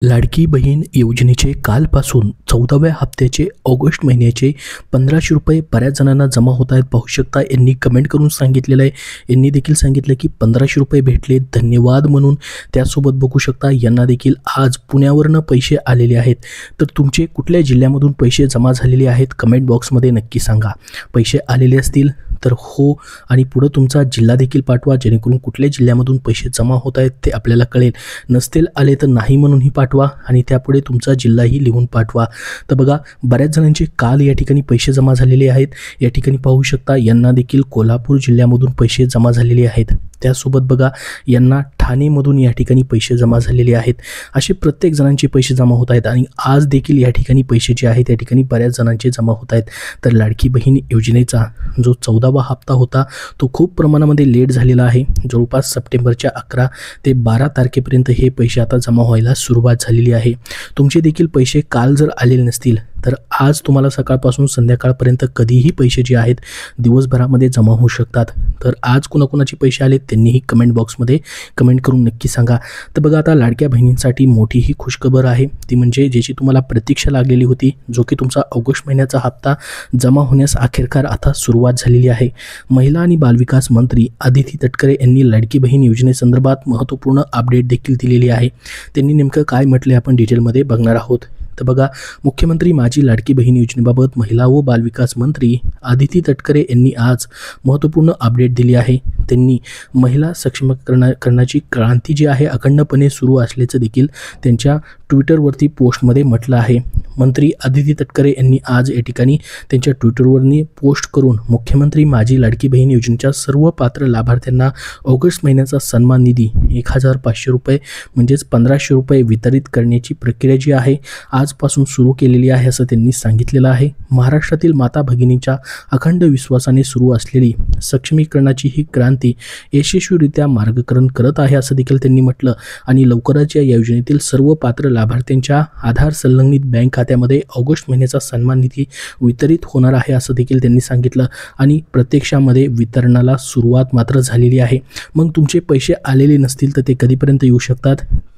लाडकी बहीण योजनेचे कालपासून 14व्या हप्त्याचे ऑगस्ट महिन्याचे 1500 रुपये बऱ्याच जणांना जमा होत आहेत. पाहू शकता यांनी कमेंट करून सांगितलेलं आहे. यांनी देखील सांगितलं की 1500 रुपये भेटले, धन्यवाद म्हणून. त्यासोबत बघू शकता यांना देखील आज पुण्यावरनं पैसे आलेले आहेत. तर तुमचे कुठल्या जिल्ह्यामधून पैसे जमा झालेले आहेत कमेंट बॉक्समध्ये नक्की सांगा. पैसे आलेले असतील तर हो आणि पुढं तुमचा जिल्हा देखील पाठवा, जेणेकरून कुठल्या जिल्ह्यामधून पैसे जमा होत आहेत ते आपल्याला कळेल. नसतील आले तर नाही म्हणूनही पाठवा आणि त्यापुढे तुमचा जिल्हाही लिहून पाठवा. तर बघा, बऱ्याच जणांचे काल या ठिकाणी पैसे जमा झालेले आहेत. या ठिकाणी पाहू शकता यांना देखील कोल्हापूर जिल्ह्यामधून पैसे जमा झालेले आहेत. त्यासोबत बघा यांना ठाणेमधून या ठिकाणी पैसे जमा झालेले आहेत. असे प्रत्येक जणांचे पैसे जमा होत आहेत आणि आज देखील या ठिकाणी पैसे जे आहेत या ठिकाणी बऱ्याच जणांचे जमा होत आहेत. तर लाडकी बहीण योजनेचा जो 14वा हप्ता होता तो खूप प्रमाणामध्ये लेट झालेला आहे. जवळपास सप्टेंबरच्या 11 ते 12 तारखेपर्यंत हे पैसे आता जमा व्हायला सुरुवात झालेली आहे. तुमचे देखील पैसे काल जर आलेले नसतील तर आज तुम्हाला सकाळपासून संध्याकाळपर्यंत कधीही पैसे जे आहेत दिवसभरामध्ये जमा होऊ शकतात. तर आज कुणाकुणाचे पैसे आले त्यांनीही कमेंट बॉक्समध्ये कमेंट करून नक्की सांगा. तर बघा, आता लाडक्या बहिणींसाठी मोठी ही खुशखबर आहे. ती म्हणजे ज्याची तुम्हाला प्रतीक्षा लागलेली होती, जो की तुमचा ऑगस्ट महिन्याचा हप्ता जमा होण्यास अखेरकार आता सुरुवात झालेली आहे. महिला आणि बालविकास मंत्री अदिती तटकरे यांनी लाडकी बहीण योजनेसंदर्भात महत्त्वपूर्ण अपडेट देखील दिलेली आहे. त्यांनी नेमकं काय म्हटले आपण डिटेलमध्ये बघणार आहोत. तर बघा, मुख्यमंत्री माझी लाडकी बहीण योजनेबाबत महिला व बालविकास मंत्री अदिती तटकरे यांनी आज महत्त्वपूर्ण अपडेट दिली आहे. त्यांनी महिला सक्षमीकरणाची क्रांती जी आहे अखंडपणे सुरू असल्याचं देखील त्यांच्या ट्विटरवरती पोस्टमध्ये म्हटलं आहे. मंत्री अदिती तटकरे यांनी आज या ठिकाणी त्यांच्या ट्विटरवरनी पोस्ट करून मुख्यमंत्री माझी लाडकी बहीण योजनेच्या सर्व पात्र लाभार्थ्यांना ऑगस्ट महिन्याचा सन्मान निधी 1500 रुपये म्हणजेच 1500 रुपये वितरित करण्याची प्रक्रिया जी आहे आजपासून सुरू केलेली आहे असं त्यांनी सांगितलेलं आहे. महाराष्ट्रातील माता भगिनींच्या अखंड विश्वासाने सुरू असलेली सक्षमीकरणाची ही क्रांती यशस्वीरित्या मार्गक्रमण करत आहे असं देखील त्यांनी म्हटलं. आणि लवकरच या योजनेतील सर्व पात्र लाभार्थ्यांच्या आधार संलग्नित बँक खात्यामध्ये ऑगस्ट महिन्याचा सन्मान निधी वितरित होणार आहे असं देखील त्यांनी सांगितलं. आणि प्रत्यक्षामध्ये वितरणाला सुरुवात मात्र झालेली आहे. मग तुमचे पैसे आलेले नसतील तर ते कधीपर्यंत येऊ शकतात,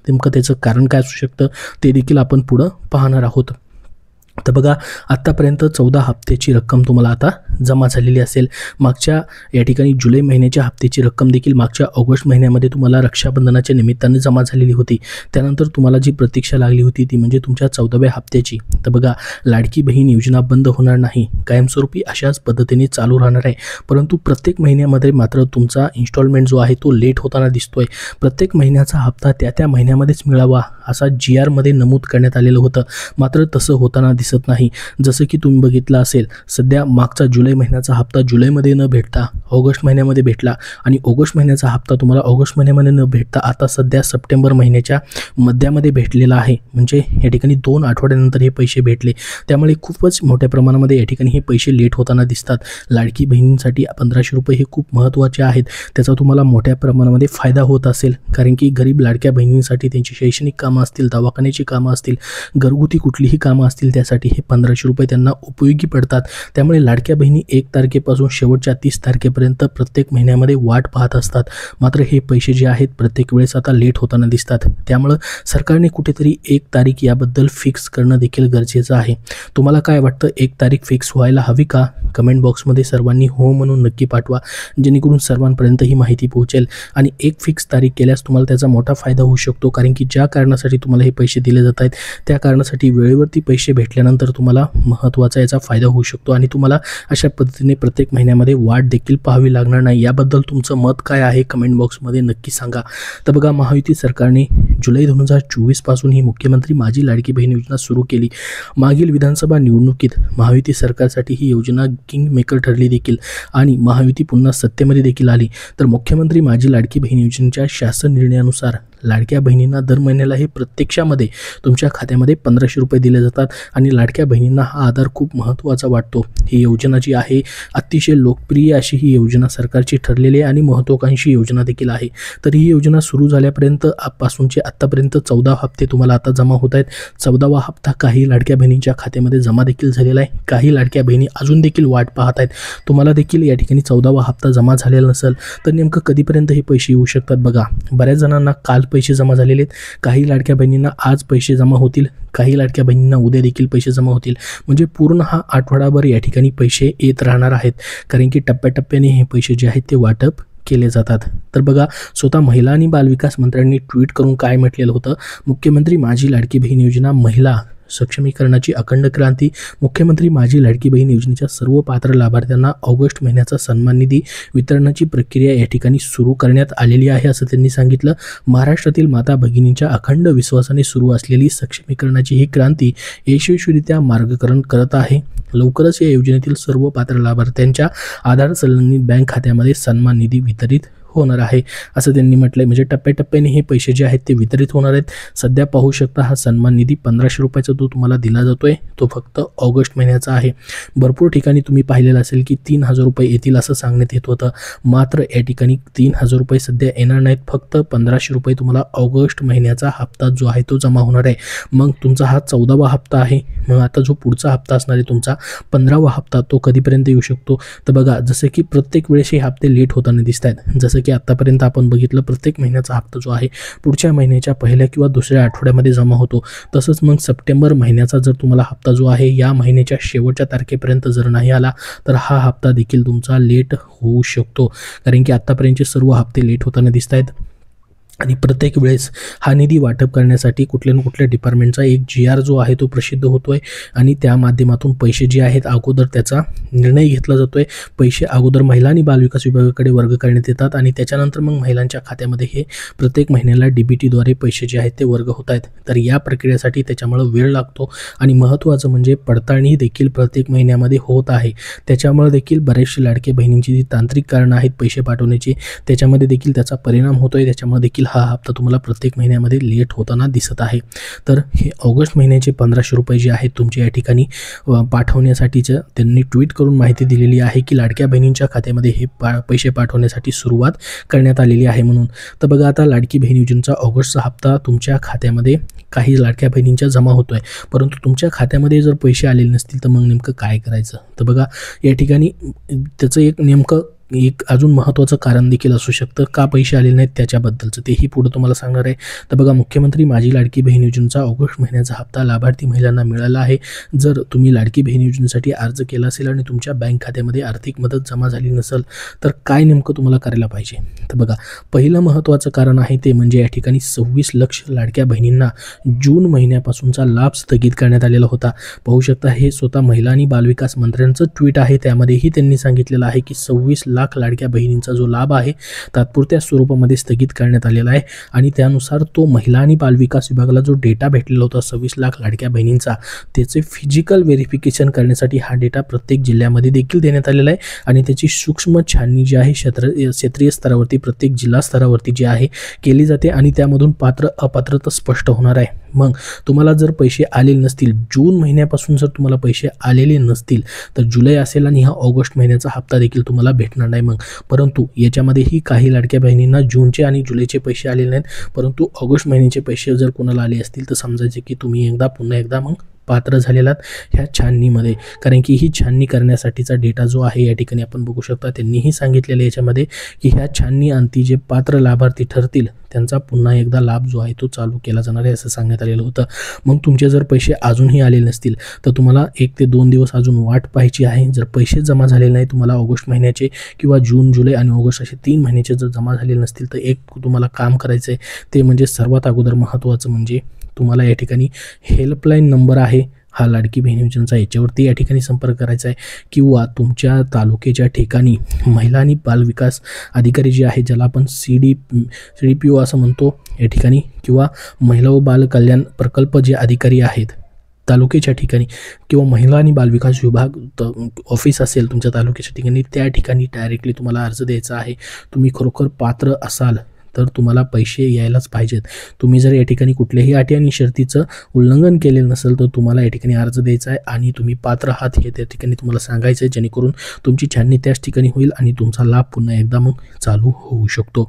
नेमकं त्याचं कारण काय असू शकतं ते देखील आपण पुढं पाहणार आहोत. तर बघा, आत्तापर्यंत 14 हप्त्याची रक्कम तुम्हाला आता जमा झालेली असेल. मागच्या या ठिकाणी जुलै महिन्याच्या हप्त्याची रक्कम देखील मागच्या ऑगस्ट महिन्यामध्ये तुम्हाला रक्षाबंधनाच्या निमित्ताने जमा झालेली होती. त्यानंतर तुम्हाला जी प्रतीक्षा लागली होती ती म्हणजे तुमच्या 14व्या हप्त्याची. तर बघा, लाडकी बहीण योजना बंद होणार नाही, कायमस्वरूपी अशाच पद्धतीने चालू राहणार आहे. परंतु प्रत्येक महिन्यामध्ये मात्र तुमचा इन्स्टॉलमेंट जो आहे तो लेट होताना दिसतोय. प्रत्येक महिन्याचा हप्ता त्या महिन्यामध्येच मिळावा असा GR मध्ये नमूद करण्यात आलेलं होतं, मात्र तसं होताना दिसत नाही. जसं की तुम्ही बघितलं असेल, सध्या मागचा जुलै महिन्याचा हप्ता जुलैमध्ये न भेटता ऑगस्ट महिन्यामध्ये भेटला आणि ऑगस्ट महिन्याचा हप्ता तुम्हाला ऑगस्ट महिन्यामध्ये न भेटता आता सध्या सप्टेंबर महिन्याच्या मध्यामध्ये भेटलेला आहे. म्हणजे या ठिकाणी 2 आठवड्यानंतर हे पैसे भेटले. त्यामुळे खूपच मोठ्या प्रमाणामध्ये या ठिकाणी हे पैसे लेट होताना दिसतात. लाडकी बहिणींसाठी 1500 रुपये हे खूप महत्त्वाचे आहेत. त्याचा तुम्हाला मोठ्या प्रमाणामध्ये फायदा होत असेल, कारण की गरीब लाडक्या बहिणींसाठी त्यांची शैक्षणिक कामं असतील, दवाखान्याची कामं असतील, घरगुती कुठलीही कामं असतील, त्यासाठी हे 1500 रुपये त्यांना उपयोगी पडतात. त्यामुळे लाडक्या बहिणी 1 तारखेपासून शेवटच्या 30 तारखेपर्यंत प्रत्येक महिन्यामध्ये वाट पाहत असतात. मात्र हे पैसे जे आहेत प्रत्येक वेळेस आता लेट होताना दिसतात. त्यामुळं सरकारने कुठेतरी 1 तारीख याबद्दल फिक्स करणं देखील गरजेचं आहे. तुम्हाला काय वाटतं, 1 तारीख फिक्स व्हायला हवी का? कमेंट बॉक्समध्ये सर्वांनी हो म्हणून नक्की पाठवा, जेणेकरून सर्वांपर्यंत ही माहिती पोहोचेल. आणि 1 फिक्स तारीख केल्यास तुम्हाला त्याचा मोठा फायदा होऊ शकतो, कारण की ज्या कारणासाठी तुम्हाला हे पैसे दिले जात आहेत त्या कारणासाठी वेळेवरती पैसे भेटल्यानंतर तुम्हाला महत्त्वाचा याचा फायदा होऊ शकतो आणि तुम्हाला अशा पद्धतीने प्रत्येक महिन्यामध्ये वाट देखील पाहावी लागणार नाही. याबद्दल तुमचं मत काय आहे कमेंट बॉक्समध्ये नक्की सांगा. तर बघा, महायुती सरकारने जुलै 2024 पासून ही मुख्यमंत्री माझी लाडकी बहीण योजना सुरू केली. मागील विधानसभा निवडणुकीत महायुती सरकारसाठी ही योजना किंग मेकर ठरली देखील आणि महायुती पुन्हा सत्तेमध्ये देखील आली. तर मुख्यमंत्री माझी लाडकी बहीण योजनेच्या शासन निर्णयानुसार लाडक्या बहिणींना दर महिन्याला हे प्रत्यक्षामध्ये तुमच्या खात्यामध्ये 1500 रुपये दिले जातात आणि लाडक्या बहिणींना हा आधार खूप महत्त्वाचा वाटतो. ही योजना जी आहे अतिशय लोकप्रिय अशी ही योजना सरकारची ठरलेली आहे आणि महत्त्वाकांक्षी योजना देखील आहे. तर ही योजना सुरू झाल्यापर्यंत पासूनचे आत्तापर्यंत 14 हप्ते तुम्हाला आता जमा होत आहेत. 14वा हप्ता काही लाडक्या बहिणींच्या खात्यामध्ये जमा देखील झालेला आहे. काही लाडक्या बहिणी अजून देखील वाट पाहत आहेत. तुम्हाला देखील या ठिकाणी 14वा हप्ता जमा झालेला नसेल तर नेमकं कधीपर्यंत हे पैसे येऊ शकतात? बघा, बऱ्याच जणांना काल पैसे जमा झालेले आहेत, काही लाडक्या बहिणींना आज पैसे जमा होतील, काही लाडक्या बहिणींना उद्या देखील पैसे जमा होतील. म्हणजे पूर्ण हा आठवडाभर या ठिकाणी पैसे येत राहणार आहेत, कारण की टप्प्याटप्प्याने हे पैसे जे आहेत ते वाटप केले जातात. तर बघा, स्वतः महिला आणि बालविकास मंत्र्यांनी ट्विट करून काय म्हटलेलं होतं, मुख्यमंत्री माझी लाडकी बहीण योजना महिला सक्षमीकरणाची अखंड क्रांती. मुख्यमंत्री माझी लाडकी बहीण योजनेच्या सर्व पात्र लाभार्थ्यांना ऑगस्ट महिन्याचा सन्मान निधी वितरणाची प्रक्रिया या ठिकाणी सुरू करण्यात आलेली आहे, असं त्यांनी सांगितलं. महाराष्ट्रातील माता भगिनींच्या अखंड विश्वासाने सुरू असलेली सक्षमीकरणाची ही क्रांती यशस्वीरित्या मार्गक्रमण करत आहे. लवकरच या योजनेतील सर्व पात्र लाभार्थ्यांच्या आधार संलग्नित बँक खात्यामध्ये सन्मान निधी वितरित होणार आहे, असं त्यांनी म्हटलंय. म्हणजे टप्प्याटप्प्याने हे पैसे जे आहेत ते वितरित होणार आहेत. सध्या पाहू शकता हा सन्मान निधी 1500 रुपयाचा तो तुम्हाला दिला जातोय, तो फक्त ऑगस्ट महिन्याचा आहे. भरपूर ठिकाणी तुम्ही पाहिलेलं असेल की 3000 रुपये येतील असं सांगण्यात येत होतं, मात्र या ठिकाणी 3000 रुपये सध्या येणार नाहीत, फक्त 1500 रुपये तुम्हाला ऑगस्ट महिन्याचा हप्ता जो आहे तो जमा होणार आहे. मग तुमचा हा 14वा हप्ता आहे. मग आता जो पुढचा हप्ता असणार आहे तुमचा 15वा हप्ता, तो कधीपर्यंत येऊ शकतो. तर बघा, जसं की प्रत्येक वेळेस हे हप्ते लेट होताना दिसत आहेत. जसं की आतापर्यंत आपण बघितलं, प्रत्येक महिन्याचा हप्ता जो आहे पुढच्या महिन्याच्या पहिल्या किंवा दुसऱ्या आठवड्यामध्ये जमा होतो. तसंच मग सप्टेंबर महिन्याचा जर तुम्हाला हप्ता जो आहे या महिन्याच्या शेवटच्या तारखेपर्यंत जर नाही आला तर हा हप्ता देखील तुमचा लेट होऊ शकतो, कारण की आतापर्यंतचे सर्व हप्ते लेट होताना दिसत आहेत. आणि प्रत्येक वेळेस हा निधी वाटप करण्यासाठी कुठल्या ना कुठल्या डिपार्टमेंटचा एक GR जो आहे तो प्रसिद्ध होतोय आणि त्या माध्यमातून पैसे जे आहेत अगोदर त्याचा निर्णय घेतला जातोय. पैसे अगोदर महिला आणि बालविकास विभागाकडे वर्ग करण्यात येतात आणि त्याच्यानंतर मग महिलांच्या खात्यामध्ये हे प्रत्येक महिन्याला DBTद्वारे पैसे जे आहेत ते वर्ग होत आहेत. तर या प्रक्रियेसाठी त्याच्यामुळे वेळ लागतो आणि महत्त्वाचं म्हणजे पडताळणी देखील प्रत्येक महिन्यामध्ये होत आहे. त्याच्यामुळे देखील बरेचसे लाडके बहिणींची जी तांत्रिक कारणं आहेत पैसे पाठवण्याची, त्याच्यामध्ये देखील त्याचा परिणाम होतोय. त्याच्यामुळे देखील हा हप्ता तुम्हाला प्रत्येक महिन्यामध्ये लेट होताना दिसत आहे. तर हे ऑगस्ट महिन्याचे 1500 रुपये जे आहेत तुमच्या या ठिकाणी पाठवण्यासाठीचं त्यांनी ट्विट करून माहिती दिलेली आहे की लाडक्या बहिणींच्या खात्यामध्ये हे पैसे पाठवण्यासाठी सुरुवात करण्यात आलेली आहे म्हणून. तर बघा, आता लाडकी बहीण योजनेचा ऑगस्टचा हप्ता तुमच्या खात्यामध्ये काही लाडक्या बहिणींच्या जमा होतोय, परंतु तुमच्या खात्यामध्ये जर पैसे आलेले नसतील तर मग नेमकं काय करायचं. तर बघा, या ठिकाणी त्याचं एक अजून महत्त्वाचं कारण देखील असू शकतं का पैसे आलेले नाहीत त्याच्याबद्दलचं, तेही पुढे तुम्हाला सांगणार आहे. तर बघा, मुख्यमंत्री माझी लाडकी बहीण योजनेचा ऑगस्ट महिन्याचा हप्ता लाभार्थी महिलांना मिळाला आहे. जर तुम्ही लाडकी बहीण योजनेसाठी अर्ज केला असेल आणि तुमच्या बँक खात्यामध्ये आर्थिक मदत जमा झाली नसेल तर काय नेमकं तुम्हाला करायला पाहिजे. तर बघा, पहिलं महत्त्वाचं कारण आहे ते म्हणजे या ठिकाणी 26 लाख लाडक्या बहिणींना जून महिन्यापासूनचा लाभ स्थगित करण्यात आलेला होता. पाहू शकता, हे स्वतः महिला आणि बालविकास मंत्र्यांचं ट्विट आहे. त्यामध्येही त्यांनी सांगितलेलं आहे की 26 लाख लाडक्या बहिणींचा जो लाभ आहे तात्पुरत्या स्वरूपामध्ये स्थगित करण्यात आलेला आहे आणि त्यानुसार तो महिला आणि बालविकास विभागाला जो डेटा भेटलेला होता 26 लाख लाडक्या बहिणींचा, त्याचे फिजिकल व्हेरिफिकेशन करण्यासाठी हा डेटा प्रत्येक जिल्ह्यामध्ये देखील देण्यात आलेला आहे आणि त्याची सूक्ष्म छाननी जी आहे क्षेत्रीय स्तरावरती प्रत्येक जिल्हा स्तरावरती जी आहे केली जाते आणि त्यामधून पात्र अपात्रता स्पष्ट होणार आहे. मग तुम्हाला जर पैसे आलेले नसतील, जून महिन्यापासून जर तुम्हाला पैसे आलेले नसतील तर जुलै असेल आणि हा ऑगस्ट महिन्याचा हप्ता देखील तुम्हाला भेटणार नाही. मग परंतु याच्यामध्येही काही लाडक्या बहिणींना जूनचे आणि जुलैचे पैसे आलेले नाहीत, परंतु ऑगस्ट महिन्याचे पैसे जर कोणाला आले असतील तर समजायचे की तुम्ही पुन्हा एकदा मग पात्र झालेलात ह्या छाननीमध्ये, कारण की ही छाननी करण्यासाठीचा डेटा जो आहे या ठिकाणी आपण बघू शकता. त्यांनीही सांगितलेलं याच्यामध्ये की ह्या छाननी अंती जे पात्र लाभार्थी ठरतील त्यांचा पुन्हा एकदा लाभ जो आहे तो चालू केला जाणार आहे असं सांगण्यात आलेलं होतं. मग तुमचे जर पैसे अजूनही आलेले नसतील तर तुम्हाला 1 ते 2 दिवस अजून वाट पाहायची आहे. जर पैसे जमा झालेले नाही तुम्हाला ऑगस्ट महिन्याचे किंवा जून, जुलै आणि ऑगस्ट असे 3 महिन्याचे जर जमा झालेले नसतील तर एक तुम्हाला काम करायचं आहे, ते म्हणजे सर्वात अगोदर महत्त्वाचं म्हणजे तुम्हाला या ठिकाणी हेल्पलाईन नंबर आहे हा लाडकी बहीण योजनेचा, याच्यावरती या ठिकाणी संपर्क करायचा आहे किंवा तुमच्या तालुक्याच्या ठिकाणी महिला आणि बालविकास अधिकारी जे आहे ज्याला आपण CDPO असं म्हणतो या ठिकाणी, किंवा महिला व बाल कल्याण प्रकल्प जे अधिकारी आहेत तालुक्याच्या ठिकाणी किंवा महिला आणि बालविकास विभाग ऑफिस असेल तुमच्या तालुक्याच्या ठिकाणी, त्या ठिकाणी डायरेक्टली तुम्हाला अर्ज द्यायचा आहे. तुम्ही खरोखर पात्र असाल तर तुम्हाला पैसे यायलाच पाहिजेत. तुम्ही जर या ठिकाणी कुठल्याही अटी आणि शर्तीचं उल्लंघन केलेलं नसेल तर तुम्हाला या ठिकाणी अर्ज द्यायचा आहे आणि तुम्ही पात्र आहात हे त्या ठिकाणी तुम्हाला सांगायचं आहे, जेणेकरून तुमची छाननी त्याच ठिकाणी होईल आणि तुमचा लाभ पुन्हा एकदा मग चालू होऊ शकतो.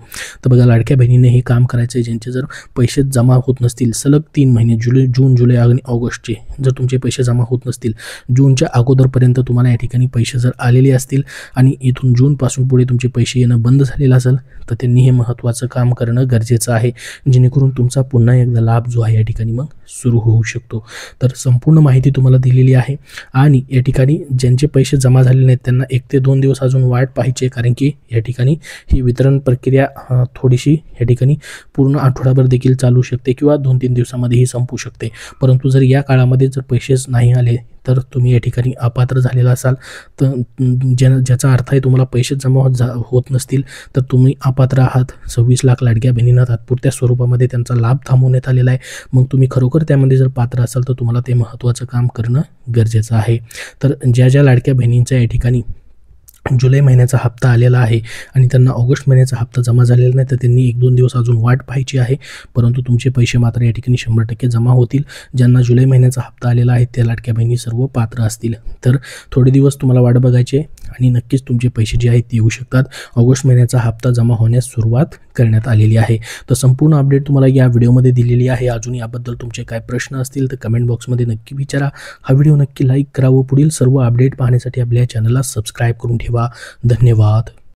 तर बघा, लाडक्या बहिणीने हे काम करायचं आहे. ज्यांचे जर पैसे जमा होत नसतील सलग 3 महिने जून, जुलै आणि ऑगस्टचे जर तुमचे पैसे जमा होत नसतील, जूनच्या अगोदरपर्यंत तुम्हाला या ठिकाणी पैसे जर आलेले असतील आणि इथून जूनपासून पुढे तुमचे पैसे येणं बंद झालेलं असेल तर त्यांनी हे महत्त्वाचं काम करणं गरजेचं आहे, जेणेकरून तुमचा पुन्हा एकदा लाभ जो आहे या ठिकाणी मग सुरू होऊ शकतो. तर संपूर्ण माहिती तुम्हाला दिलेली आहे आणि या ठिकाणी ज्यांचे पैसे जमा झालेले नाहीत त्यांना 1 ते 2 दिवस अजून वाट पाहायची, कारण की या ठिकाणी ही वितरण प्रक्रिया थोडीशी या ठिकाणी पूर्ण आठवडाभर देखील चालू शकते किंवा 2-3 दिवसामध्येही संपू शकते. परंतु जर या काळामध्ये जर पैसेच नाही आले तर तुम्ही या ठिकाणी अपात्र झालेला असाल, तर ज्याचा अर्थ आहे तुम्हाला पैसे जमा होत नसतील तर तुम्ही अपात्र आहात. 26 लाख लाडक्या बहिणींना तात्पुरत्या स्वरूपामध्ये त्यांचा लाभ थांबवण्यात आलेला आहे. मग तुम्ही खरोखर त्यामध्ये जर पात्र असाल तर तुम्हाला ते महत्त्वाचं काम करणं गरजेचं आहे. तर ज्या लाडक्या बहिणींच्या या ठिकाणी जुलै महिन्याचा हप्ता आलेला आहे आणि त्यांना ऑगस्ट महिन्याचा हप्ता जमा झालेला नाही तर त्यांनी 1-2 दिवस अजून वाट पाहायची आहे. परंतु तुमचे पैसे मात्र या ठिकाणी 100% जमा होतील. ज्यांना जुलै महिन्याचा हप्ता आलेला आहे त्या लाडक्या बहिणी सर्व पात्र असतील. तर थोडे दिवस तुम्हाला वाट बघायची आणि नक्कीच तुमचे पैसे जे आहेत ते येऊ शकतात. ऑगस्ट महिन्याचा हप्ता जमा होण्यास सुरुवात करण्यात आलेली आहे. तर संपूर्ण अपडेट तुम्हाला या व्हिडिओमध्ये दिलेली आहे. अजून याबद्दल तुमचे काय प्रश्न असतील तर कमेंट बॉक्समध्ये नक्की विचारा. हा व्हिडिओ नक्की लाईक करा व पुढील सर्व अपडेट पाहण्यासाठी आपल्या चॅनलला सबस्क्राईब करून ठेवा. धन्यवाद.